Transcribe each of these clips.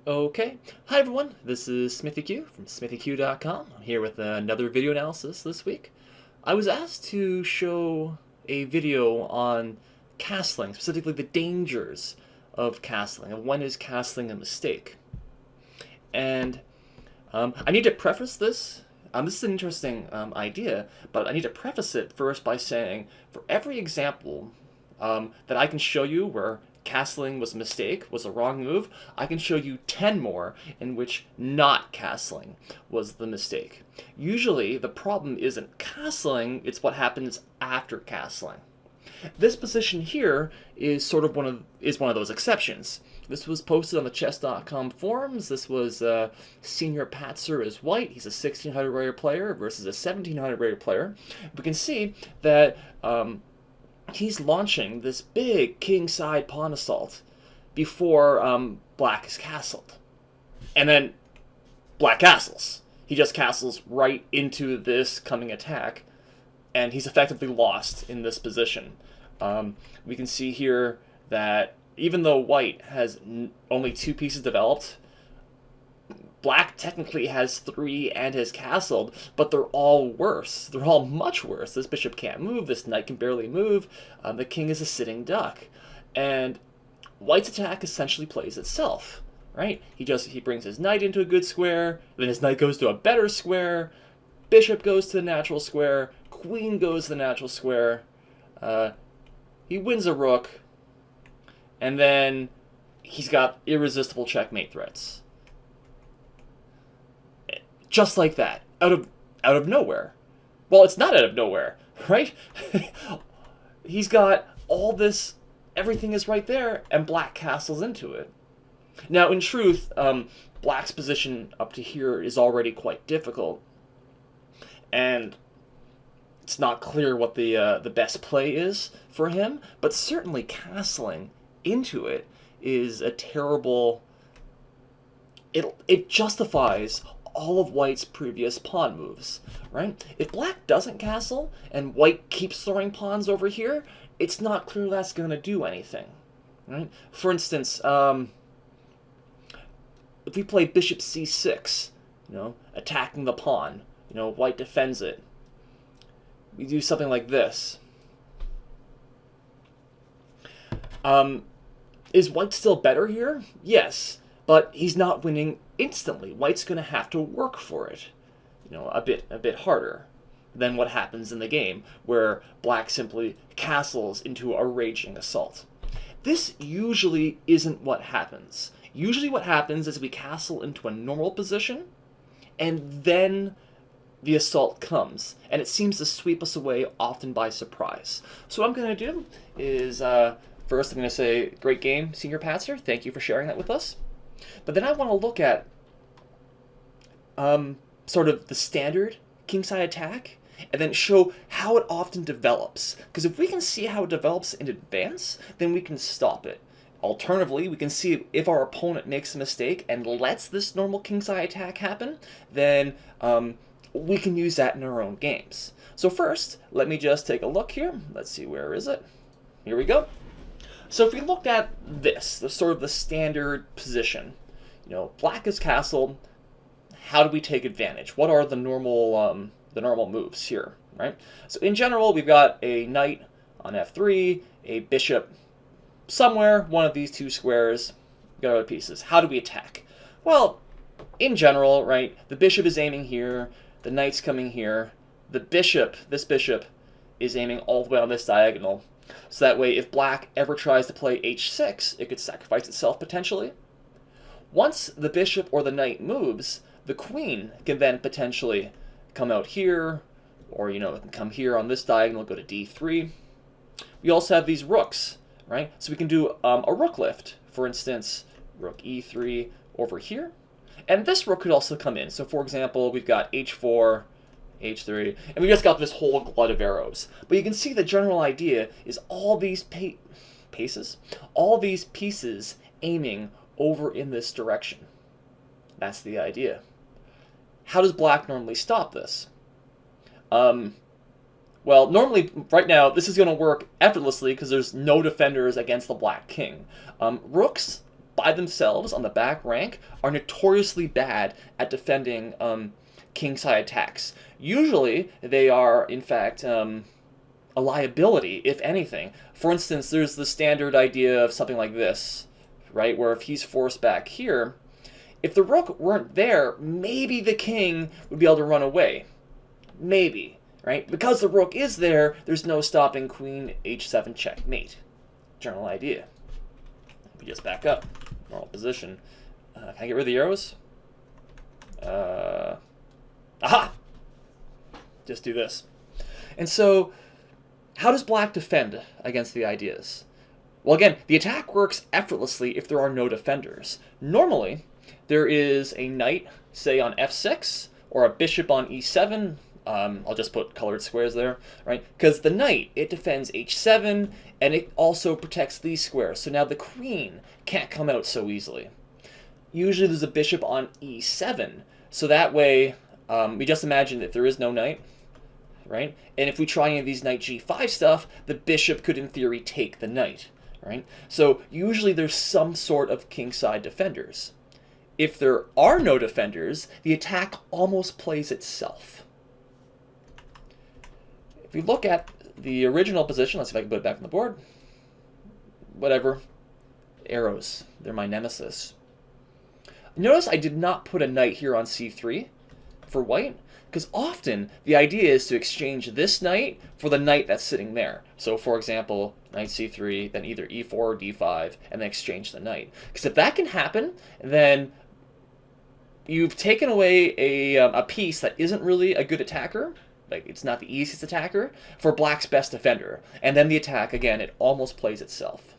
Okay, hi everyone, this is SmithyQ from SmithyQ.com. I'm here with another video analysis this week. I was asked to show a video on castling, specifically the dangers of castling, and when is castling a mistake. And I need to preface this. This is an interesting idea, but I need to preface it first by saying for every example that I can show you where castling was a mistake, was a wrong move, I can show you 10 more in which not castling was the mistake. Usually the problem isn't castling, it's what happens after castling. This position here is sort of one of those exceptions. This was posted on the chess.com forums. This was Senior Patzer as white. He's a 1600 rated player versus a 1700 rated player. We can see that he's launching this big king-side pawn assault before black is castled. And then black castles. He just castles right into this coming attack, and he's effectively lost in this position. We can see here that even though white has only 2 pieces developed, black technically has 3 and has castled, but they're all worse. They're all much worse. This bishop can't move, this knight can barely move, the king is a sitting duck. And white's attack essentially plays itself, right? He brings his knight into a good square, then his knight goes to a better square, bishop goes to the natural square, queen goes to the natural square, he wins a rook, and then he's got irresistible checkmate threats. Just like that, out of nowhere. Well, it's not out of nowhere, right? He's got all this, everything is right there, and black castles into it. Now, in truth, black's position up to here is already quite difficult, and it's not clear what the best play is for him, but certainly castling into it is a terrible... It justifies all of white's previous pawn moves, right? If black doesn't castle and white keeps throwing pawns over here, it's not clear that's going to do anything, right? For instance, if we play bishop c6, attacking the pawn, white defends it. We do something like this. Is white still better here? Yes, but he's not winning instantly. White's going to have to work for it, a bit harder than what happens in the game, where black simply castles into a raging assault. This usually isn't what happens. Usually what happens is we castle into a normal position, and then the assault comes, and it seems to sweep us away, often by surprise. So what I'm going to do is, first I'm going to say, great game, Senior Patzer. Thank you for sharing that with us. But then I want to look at sort of the standard kingside attack, and then show how it often develops. Because if we can see how it develops in advance, then we can stop it. Alternatively, we can see if our opponent makes a mistake and lets this normal kingside attack happen, then we can use that in our own games. So first, let me just take a look here. Let's see, where is it? Here we go. So if we looked at this, the sort of the standard position, black is castled. How do we take advantage? What are the normal moves here, right? So in general, we've got a knight on f3, a bishop somewhere, one of these 2 squares, got other pieces. How do we attack? Well, in general, right, the bishop is aiming here, the knight's coming here, this bishop is aiming all the way on this diagonal. So that way, if black ever tries to play h6, it could sacrifice itself potentially. Once the bishop or the knight moves, the queen can then potentially come out here, or, it can come here on this diagonal, go to d3. We also have these rooks, right? So we can do a rook lift. For instance, rook e3 over here. And this rook could also come in. So for example, we've got h4, h3, and we just got this whole glut of arrows. But you can see the general idea is all these all these pieces aiming over in this direction. That's the idea. How does black normally stop this? Well, normally, right now, this is going to work effortlessly because there's no defenders against the black king. Rooks, by themselves on the back rank are notoriously bad at defending kingside attacks. Usually, they are, in fact, a liability, if anything. For instance, there's the standard idea of something like this, right? Where if he's forced back here, if the rook weren't there, maybe the king would be able to run away. Maybe, right? Because the rook is there, there's no stopping queen h7 checkmate. General idea. We just back up. Normal position. Can I get rid of the arrows? Aha! Just do this. And so, how does black defend against the ideas? Well, again, the attack works effortlessly if there are no defenders. Normally, there is a knight, say, on f6, or a bishop on e7. I'll just put colored squares there, right? Because the knight, it defends h7, and it also protects these squares. So now the queen can't come out so easily. Usually there's a bishop on e7, so that way, we just imagine that there is no knight, right? And if we try any of these knight g5 stuff, the bishop could, in theory, take the knight, right? So usually there's some sort of kingside defenders. If there are no defenders, the attack almost plays itself. If we look at the original position, let's see if I can put it back on the board. Whatever. Arrows. They're my nemesis. Notice I did not put a knight here on c3 for white, because often the idea is to exchange this knight for the knight that's sitting there. So, for example, knight c3, then either e4 or d5, and then exchange the knight. Because if that can happen, then you've taken away a piece that isn't really a good attacker, like it's not the easiest attacker, for black's best defender. And then the attack, again, it almost plays itself.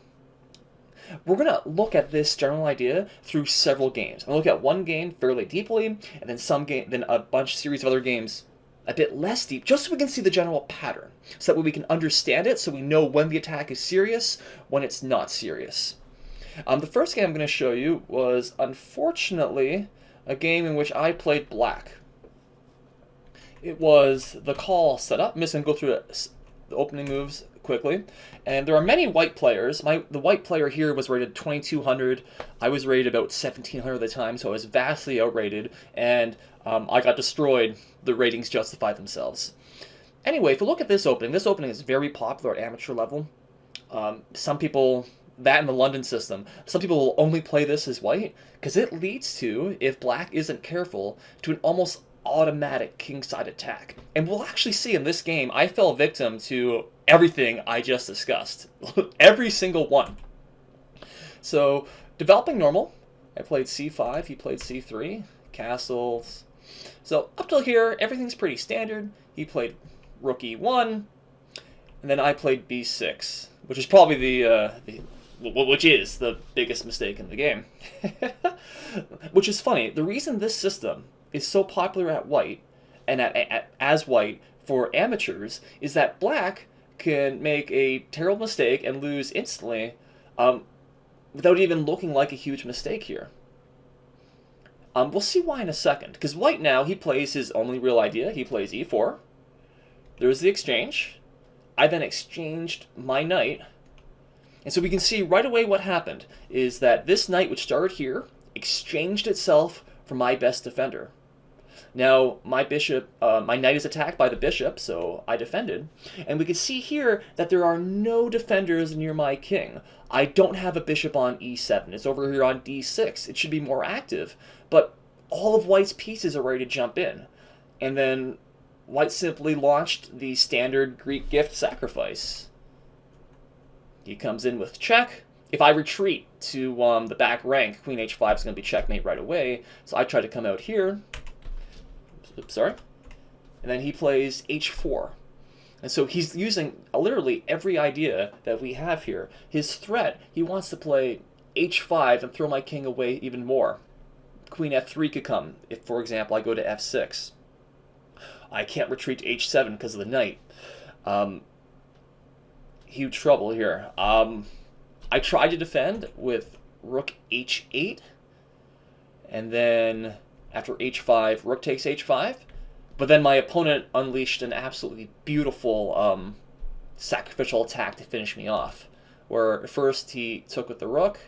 We're going to look at this general idea through several games. I'm going to look at one game fairly deeply, and then a series of other games a bit less deep, just so we can see the general pattern, so that way we can understand it, so we know when the attack is serious, when it's not serious. The first game I'm going to show you was, unfortunately, a game in which I played black. It was the call setup. I'm just going to go through the opening moves quickly. And there are many white players. The white player here was rated 2200. I was rated about 1700 at the time, so I was vastly outrated, and I got destroyed. The ratings justify themselves. Anyway, if you look at this opening is very popular at amateur level. Some people, that in the London system, some people will only play this as white, because it leads to, if black isn't careful, to an almost automatic kingside attack. And we'll actually see in this game, I fell victim to everything I just discussed. Every single one. So, developing normal. I played c5, he played c3, castles. So, up till here, everything's pretty standard. He played rook e1, and then I played b6, which is probably which is the biggest mistake in the game. Which is funny. The reason this system is so popular at white, and as white for amateurs, is that black can make a terrible mistake and lose instantly without even looking like a huge mistake here. We'll see why in a second, because white now, he plays his only real idea. He plays e4. There's the exchange. I then exchanged my knight. And so we can see right away what happened is that this knight, which started here, exchanged itself for my best defender. Now, my knight is attacked by the bishop, so I defended. And we can see here that there are no defenders near my king. I don't have a bishop on e7. It's over here on d6. It should be more active. But all of white's pieces are ready to jump in. And then white simply launched the standard Greek gift sacrifice. He comes in with check. If I retreat to the back rank, queen h5 is going to be checkmate right away. So I try to come out here. Oops, sorry. And then he plays h4. And so he's using literally every idea that we have here. His threat, he wants to play h5 and throw my king away even more. Queen f3 could come if, for example, I go to f6. I can't retreat to h7 because of the knight. Huge trouble here. I tried to defend with rook h8, and then after h5, rook takes h5, but then my opponent unleashed an absolutely beautiful sacrificial attack to finish me off, where first he took with the rook,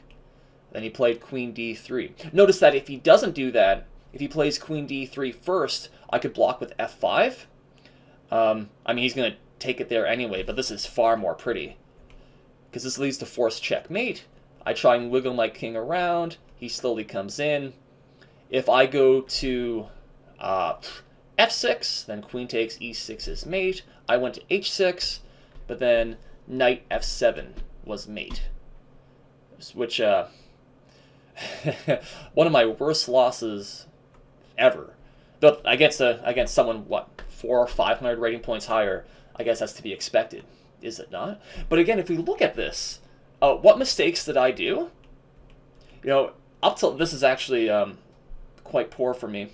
Then he played queen d3. Notice that if he doesn't do that, if he plays queen d3 first, I could block with f5. I mean, he's going to take it there anyway, but this is far more pretty. Because this leads to forced checkmate. I try and wiggle my king around. He slowly comes in. If I go to f6, then queen takes e6 is mate. I went to h6, but then knight f7 was mate. Which, one of my worst losses ever. Though against someone, what, 400 or 500 rating points higher, I guess that's to be expected, is it not? But again, if we look at this, what mistakes did I do? You know, up till this is actually quite poor for me,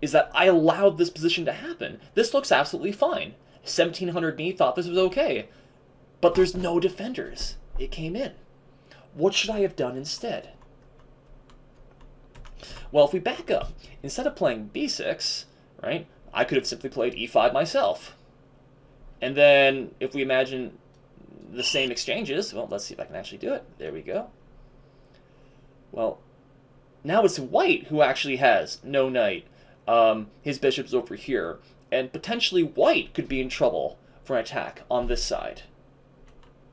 is that I allowed this position to happen. This looks absolutely fine. 1700 me thought this was okay, but there's no defenders. It came in. What should I have done instead? Well, if we back up, instead of playing b6, right, I could have simply played e5 myself. And then, if we imagine the same exchanges, well, let's see if I can actually do it. There we go. Well, now it's white who actually has no knight. His bishop's over here. And potentially white could be in trouble for an attack on this side.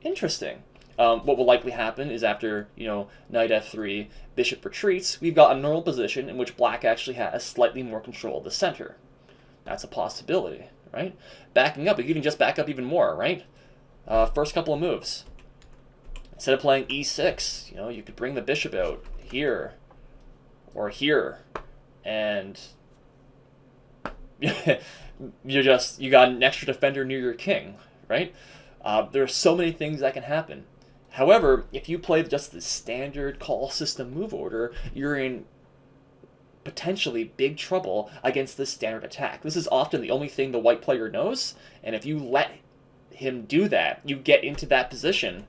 Interesting. What will likely happen is after, knight f3, bishop retreats, we've got a normal position in which black actually has slightly more control of the center. That's a possibility, right? Backing up, you can just back up even more, right? First couple of moves. Instead of playing e6, you could bring the bishop out here or here, and you got an extra defender near your king, right? There are so many things that can happen. However, if you play just the standard call system move order, you're in potentially big trouble against the standard attack. This is often the only thing the white player knows, and if you let him do that, you get into that position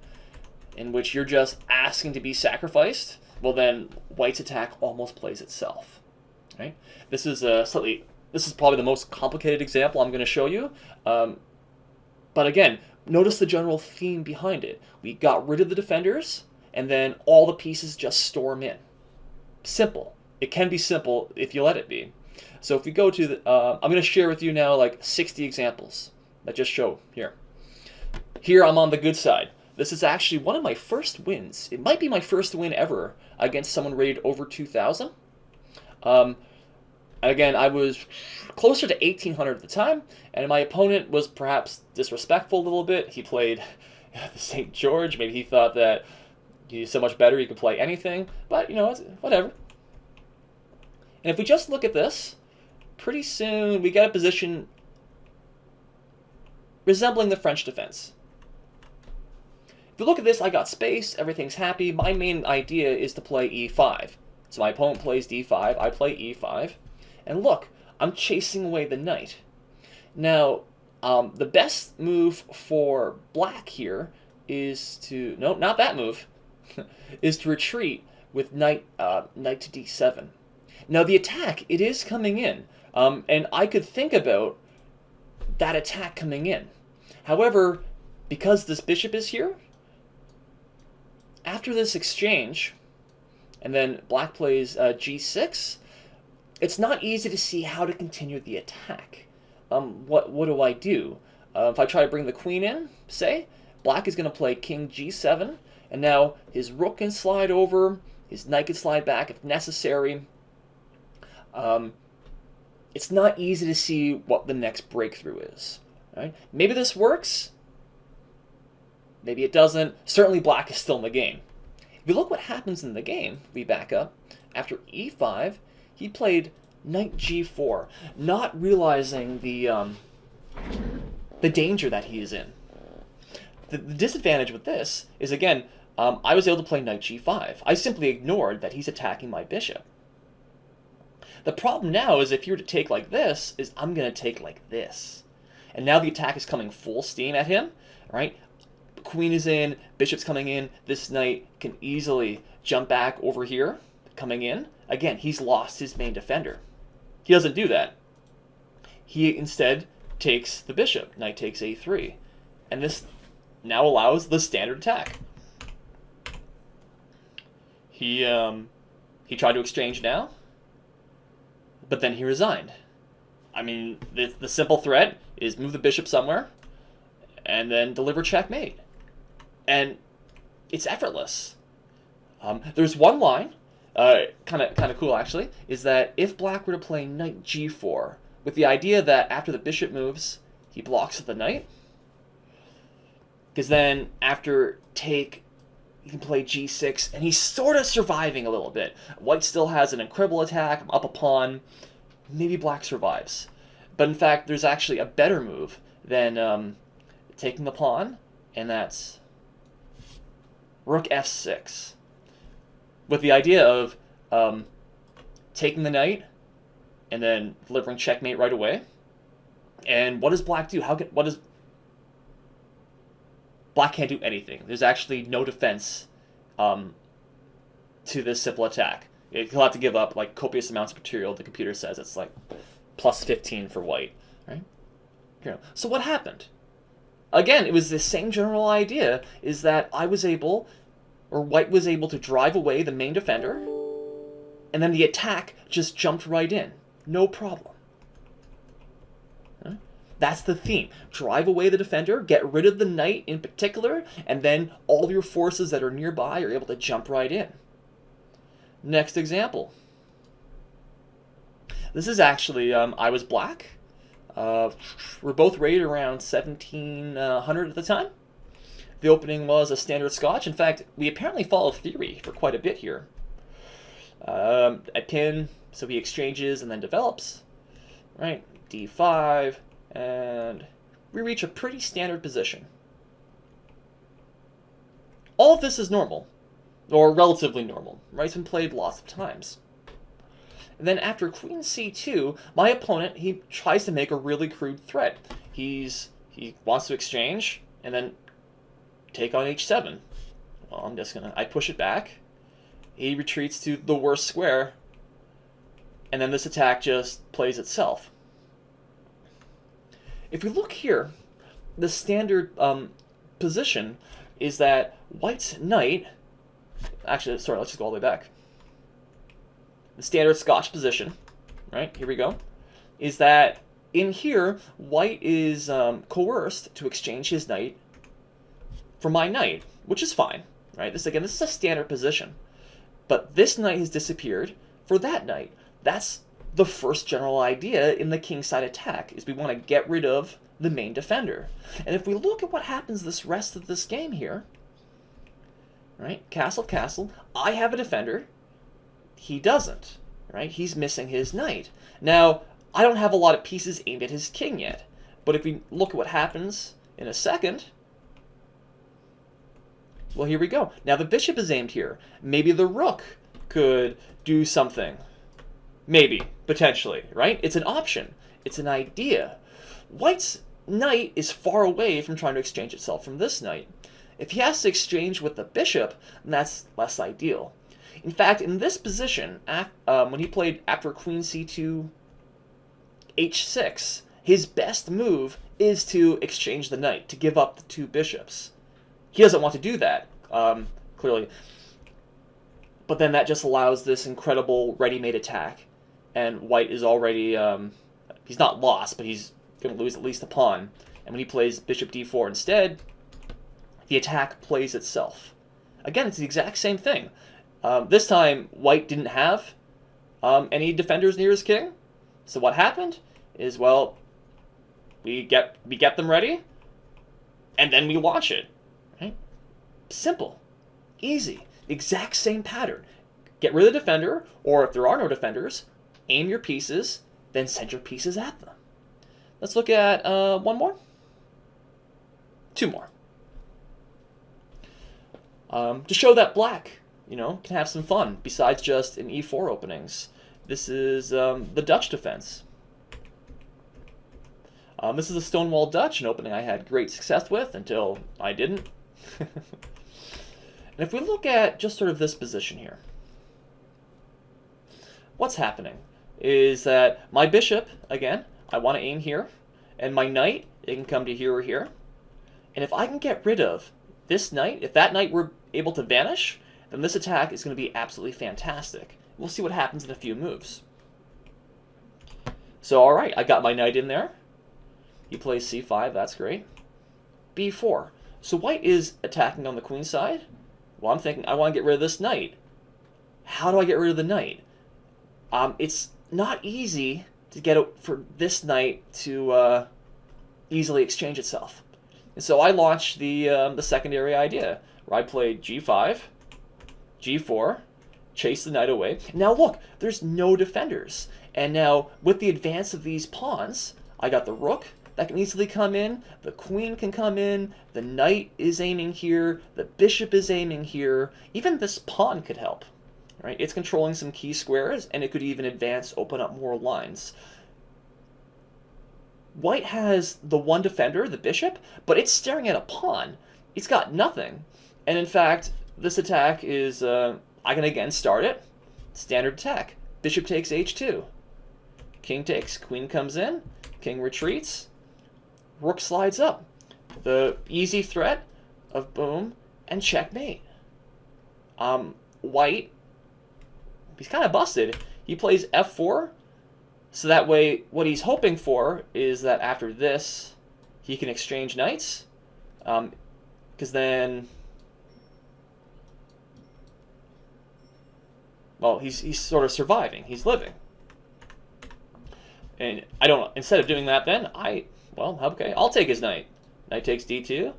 in which you're just asking to be sacrificed, well then white's attack almost plays itself. Right? This is probably the most complicated example I'm going to show you. But again, notice the general theme behind it. We got rid of the defenders, and then all the pieces just storm in. Simple. It can be simple if you let it be. So if we go to I'm going to share with you now like 60 examples that just show here. Here I'm on the good side. This is actually one of my first wins. It might be my first win ever against someone rated over 2,000. Again, I was closer to 1,800 at the time, and my opponent was perhaps disrespectful a little bit. He played the St. George. Maybe he thought that he's so much better he could play anything, but it's, whatever. And if we just look at this, pretty soon we get a position resembling the French defense. If you look at this, I got space, everything's happy. My main idea is to play e5. So my opponent plays d5, I play e5. And look, I'm chasing away the knight. Now, the best move for black here is to... No, not that move. is to retreat with knight to d7. Now, the attack, it is coming in. And I could think about that attack coming in. However, because this bishop is here, after this exchange, and then black plays g6, it's not easy to see how to continue the attack. What do I do? If I try to bring the queen in, say, black is going to play king g7, and now his rook can slide over, his knight can slide back if necessary. It's not easy to see what the next breakthrough is. Right? Maybe this works. Maybe it doesn't. Certainly black is still in the game. If you look what happens in the game, we back up. After e5, he played knight g4, not realizing the danger that he is in. The disadvantage with this is, again, I was able to play knight g5. I simply ignored that he's attacking my bishop. The problem now is if you were to take like this, is I'm going to take like this. And now the attack is coming full steam at him, right? Queen is in, bishop's coming in, this knight can easily jump back over here, coming in. Again, he's lost his main defender. He doesn't do that. He instead takes the bishop, knight takes a3. And this now allows the standard attack. He tried to exchange now, but then he resigned. I mean, the simple threat is move the bishop somewhere, and then deliver checkmate, and it's effortless. There's one line, kind of cool actually, is that if black were to play knight g4, with the idea that after the bishop moves, he blocks the knight, because then after take, he can play g6, and he's sort of surviving a little bit. White still has an incredible attack, up a pawn, maybe black survives. But in fact, there's actually a better move than taking the pawn, and that's rook f6. With the idea of taking the knight, and then delivering checkmate right away. And what does black do? Black can't do anything. There's actually no defense to this simple attack. He'll have to give up like copious amounts of material. The computer says it's like plus 15 for white, right? So what happened? Again, it was the same general idea, is that white was able to drive away the main defender, and then the attack just jumped right in. No problem. That's the theme. Drive away the defender, get rid of the knight in particular, and then all your forces that are nearby are able to jump right in. Next example. This is actually, I was black. We're both rated around 1700 at the time. The opening was a standard Scotch. In fact, we apparently follow theory for quite a bit here. A pin, so he exchanges and then develops. Right, d5. And we reach a pretty standard position. All of this is normal, or relatively normal, right? It's been played lots of times. And then after queen c2, my opponent, he tries to make a really crude threat. He wants to exchange, and then take on h7. Well, I push it back. He retreats to the worst square, and then this attack just plays itself. If we look here, the standard position is that white's knight, actually, sorry, let's just go all the way back. The standard Scotch position, right, here we go, is that in here, white is coerced to exchange his knight for my knight, which is fine, right? This is a standard position. But this knight has disappeared for that knight. That's the first general idea in the kingside attack, is we want to get rid of the main defender. And if we look at what happens this rest of this game here, right, castle, castle, I have a defender, he doesn't, right? He's missing his knight. Now, I don't have a lot of pieces aimed at his king yet, but if we look at what happens in a second, well, here we go. Now the bishop is aimed here. Maybe the rook could do something. Maybe, potentially, right? It's an option. It's an idea. White's knight is far away from trying to exchange itself from this knight. If he has to exchange with the bishop, then that's less ideal. In fact, in this position, when he played after queen c2, h6, his best move is to exchange the knight, to give up the two bishops. He doesn't want to do that, clearly. But then that just allows this incredible ready-made attack. And white is already, he's not lost, but he's going to lose at least a pawn. And when he plays bishop d4 instead, the attack plays itself. Again, it's the exact same thing. This time, white didn't have any defenders near his king. So what happened is, well, we get them ready, and then we launch it. Right? Simple. Easy. The exact same pattern. Get rid of the defender, or if there are no defenders, aim your pieces, then send your pieces at them. Let's look at one more. Two more. To show that black, can have some fun, besides just in e4 openings. This is the Dutch defense. This is a Stonewall Dutch, an opening I had great success with until I didn't. And if we look at just sort of this position here, what's happening is that my bishop, again, I want to aim here, and my knight, it can come to here or here. And if I can get rid of this knight, if that knight were able to vanish, then this attack is going to be absolutely fantastic. We'll see what happens in a few moves. So, alright, I got my knight in there. He plays c5, that's great. b4. So white is attacking on the queen side. Well, I'm thinking, I want to get rid of this knight. How do I get rid of the knight? It's not easy to get for this knight to easily exchange itself. And so I launched the secondary idea, where I played g5, g4, chase the knight away. Now look, there's no defenders. And now, with the advance of these pawns, I got the rook that can easily come in, the queen can come in, the knight is aiming here, the bishop is aiming here, even this pawn could help. Right? It's controlling some key squares, and it could even advance, open up more lines. White has the one defender, the bishop, but it's staring at a pawn. It's got nothing. And in fact, this attack is, I can again start it. Standard attack. Bishop takes h2. King takes, queen comes in, king retreats, rook slides up. The easy threat of boom and checkmate. White, he's kind of busted. He plays f4, so that way what he's hoping for is that after this, he can exchange knights, because then, well, he's sort of surviving. He's living. And I don't know. Instead of doing that, then well, okay, I'll take his knight. Knight takes d2,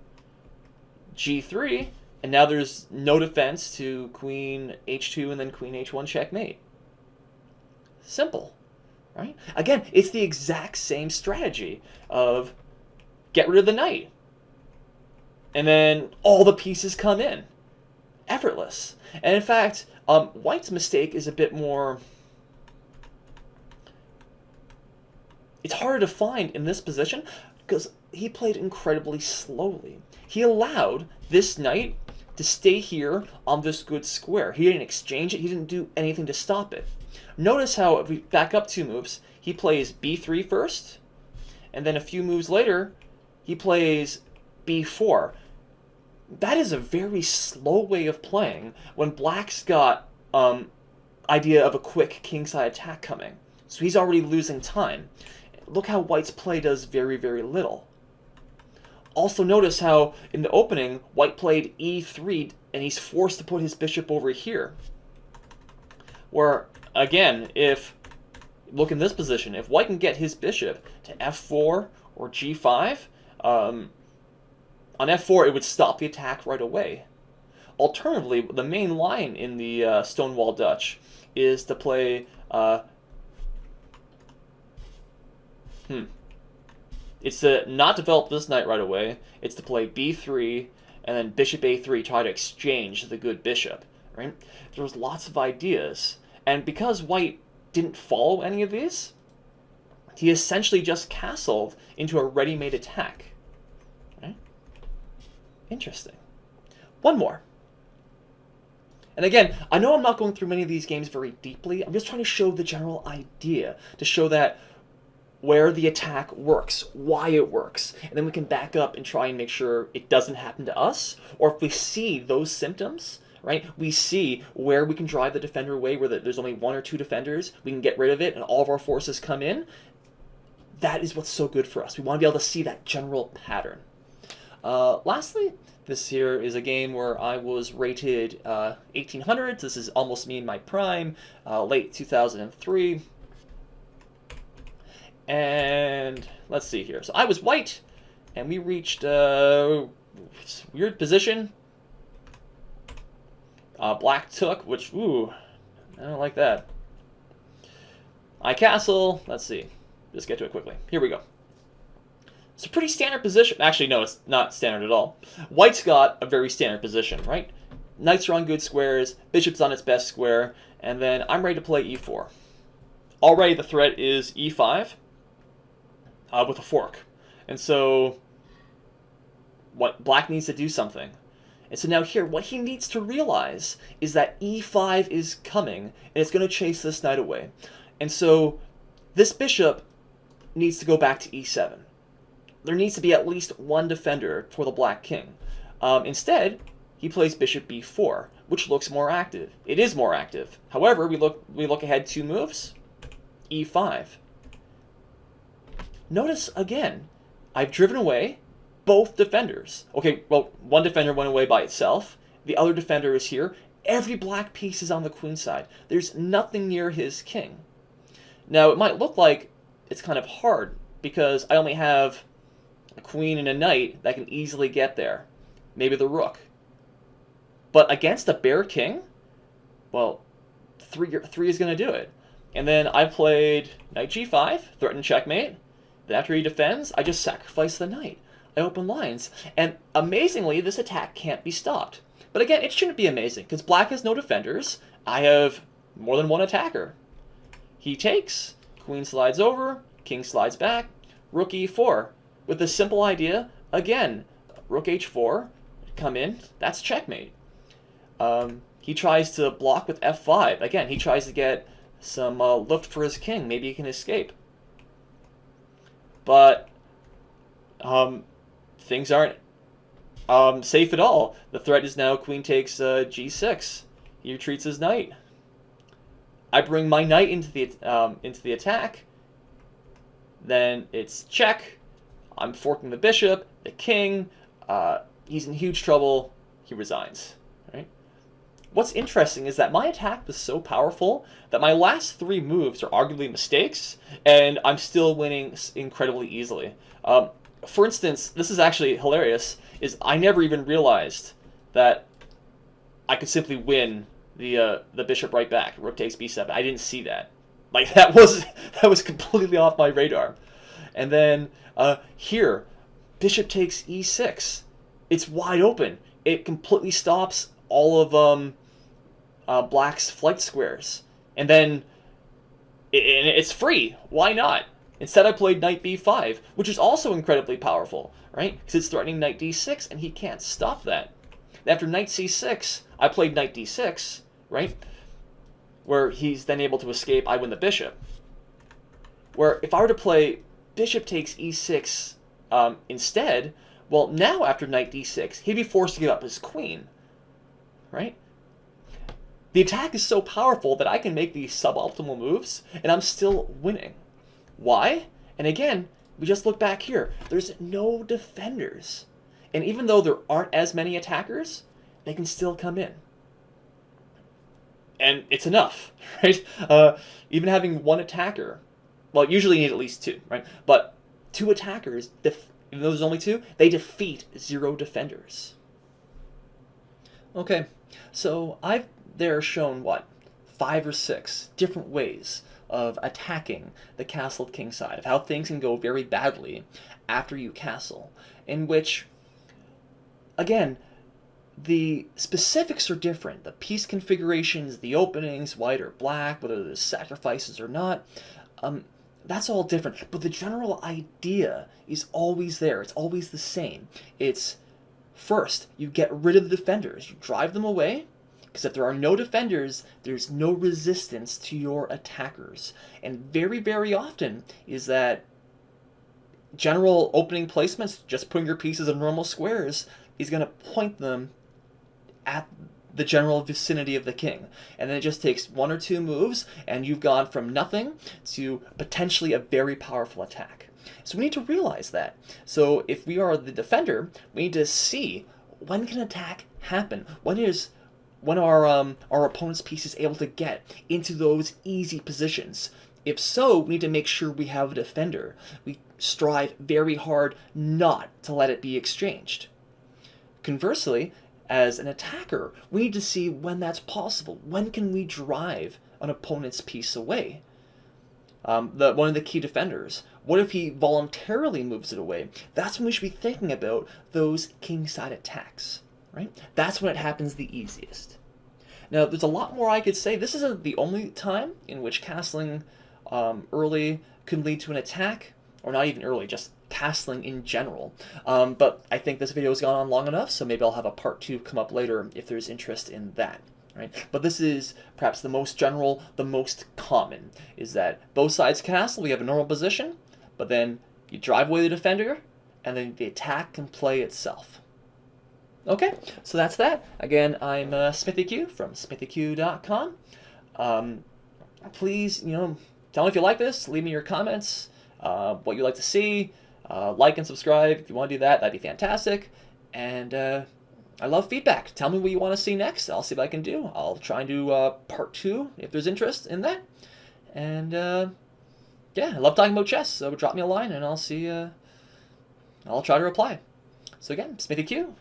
g3, and now there's no defense to queen h2 and then queen h1 checkmate. Simple, right? Again, it's the exact same strategy of get rid of the knight, and then all the pieces come in, effortless. And in fact, White's mistake is a bit more. It's harder to find in this position because he played incredibly slowly. He allowed this knight to stay here on this good square. He didn't exchange it. He didn't do anything to stop it. Notice how, if we back up 2 moves, he plays b3 first, and then a few moves later, he plays b4. That is a very slow way of playing when black's got idea of a quick kingside attack coming. So he's already losing time. Look how white's play does very, very little. Also notice how, in the opening, white played e3, and he's forced to put his bishop over here. Where, again, look in this position, if white can get his bishop to f4 or g5, on f4 it would stop the attack right away. Alternatively, the main line in the Stonewall Dutch is to play It's to not develop this knight right away. It's to play b3 and then bishop a3, try to exchange the good bishop. Right? There's lots of ideas, and because white didn't follow any of these, he essentially just castled into a ready-made attack. Right? Interesting. One more. And again, I know I'm not going through many of these games very deeply. I'm just trying to show the general idea, to show that where the attack works, why it works, and then we can back up and try and make sure it doesn't happen to us, or if we see those symptoms, right, we see where we can drive the defender away, where there's only 1 or 2 defenders, we can get rid of it, and all of our forces come in. That is what's so good for us. We want to be able to see that general pattern. Lastly, this here is a game where I was rated 1800s. This is almost me in my prime, late 2003. And let's see here. So I was white, and we reached a weird position. Black took, which, ooh, I don't like that. I castle. Let's see. Just get to it quickly. Here we go. It's a pretty standard position. Actually, no, it's not standard at all. White's got a very standard position, right? Knights are on good squares, bishop's on its best square, and then I'm ready to play e4. Already the threat is e5 with a fork. And so what black needs to do something. And so now here, what he needs to realize is that e5 is coming, and it's going to chase this knight away. And so this bishop needs to go back to e7. There needs to be at least one defender for the black king. Instead, he plays bishop b4, which looks more active. It is more active. However, we look ahead 2 moves, e5. Notice again, I've driven away both defenders. Okay, well, one defender went away by itself. The other defender is here. Every black piece is on the queen side. There's nothing near his king. Now, it might look like it's kind of hard because I only have a queen and a knight that can easily get there. Maybe the rook. But against a bare king, well, 3 is going to do it. And then I played knight g5, threatened checkmate. Then after he defends, I just sacrifice the knight. I open lines. And amazingly, this attack can't be stopped. But again, it shouldn't be amazing, because black has no defenders. I have more than one attacker. He takes. Queen slides over. King slides back. Rook e4. With the simple idea, again, rook h4, come in, that's checkmate. He tries to block with f5. Again, he tries to get some lift for his king. Maybe he can escape. But things aren't safe at all. The threat is now queen takes g6. He retreats his knight. I bring my knight into the attack. Then it's check. I'm forking the bishop, the king. He's in huge trouble. He resigns. Right? What's interesting is that my attack was so powerful that my last 3 moves are arguably mistakes, and I'm still winning incredibly easily. For instance, this is actually hilarious, is I never even realized that I could simply win the bishop right back. Rook takes b7. I didn't see that. Like, that was completely off my radar. And then here, bishop takes e6. It's wide open. It completely stops all of black's flight squares. And then it's free. Why not? Instead, I played knight b5, which is also incredibly powerful, right? Because it's threatening knight d6, and he can't stop that. After knight c6, I played knight d6, right? Where he's then able to escape, I win the bishop. Where if I were to play bishop takes e6 instead, well, now after knight d6, he'd be forced to give up his queen, right? The attack is so powerful that I can make these suboptimal moves, and I'm still winning. Why? And again, we just look back here. There's no defenders. And even though there aren't as many attackers, they can still come in. And it's enough, right? Even having one attacker, well, usually you need at least 2, right? But 2 attackers, even though there's only 2, they defeat 0 defenders. Okay, so I've there shown, 5 or 6 different ways of attacking the castled king side, of how things can go very badly after you castle, in which, again, the specifics are different. The piece configurations, the openings, white or black, whether there's sacrifices or not, that's all different. But the general idea is always there. It's always the same. It's, first, you get rid of the defenders. You drive them away, because if there are no defenders, there's no resistance to your attackers. And very, very often is that general opening placements, just putting your pieces in normal squares, is going to point them at the general vicinity of the king. And then it just takes 1 or 2 moves, and you've gone from nothing to potentially a very powerful attack. So we need to realize that. So if we are the defender, we need to see, when can attack happen? When our opponent's piece is able to get into those easy positions. If so, we need to make sure we have a defender. We strive very hard not to let it be exchanged. Conversely, as an attacker, we need to see when that's possible. When can we drive an opponent's piece away? One of the key defenders. What if he voluntarily moves it away? That's when we should be thinking about those kingside attacks. Right? That's when it happens the easiest. Now, there's a lot more I could say. This isn't the only time in which castling early can lead to an attack, or not even early, just castling in general. But I think this video has gone on long enough, so maybe I'll have a part 2 come up later if there's interest in that. Right? But this is perhaps the most general, the most common, is that both sides castle, we have a normal position, but then you drive away the defender, and then the attack can play itself. Okay, so that's that. Again, I'm SmithyQ from SmithyQ.com. Please, tell me if you like this. Leave me your comments, what you'd like to see. Like and subscribe if you want to do that. That'd be fantastic. And I love feedback. Tell me what you want to see next. I'll see what I can do. I'll try and do part 2 if there's interest in that. And yeah, I love talking about chess. So drop me a line and I'll see. I'll try to reply. So again, SmithyQ.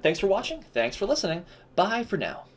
Thanks for watching. Thanks for listening. Bye for now.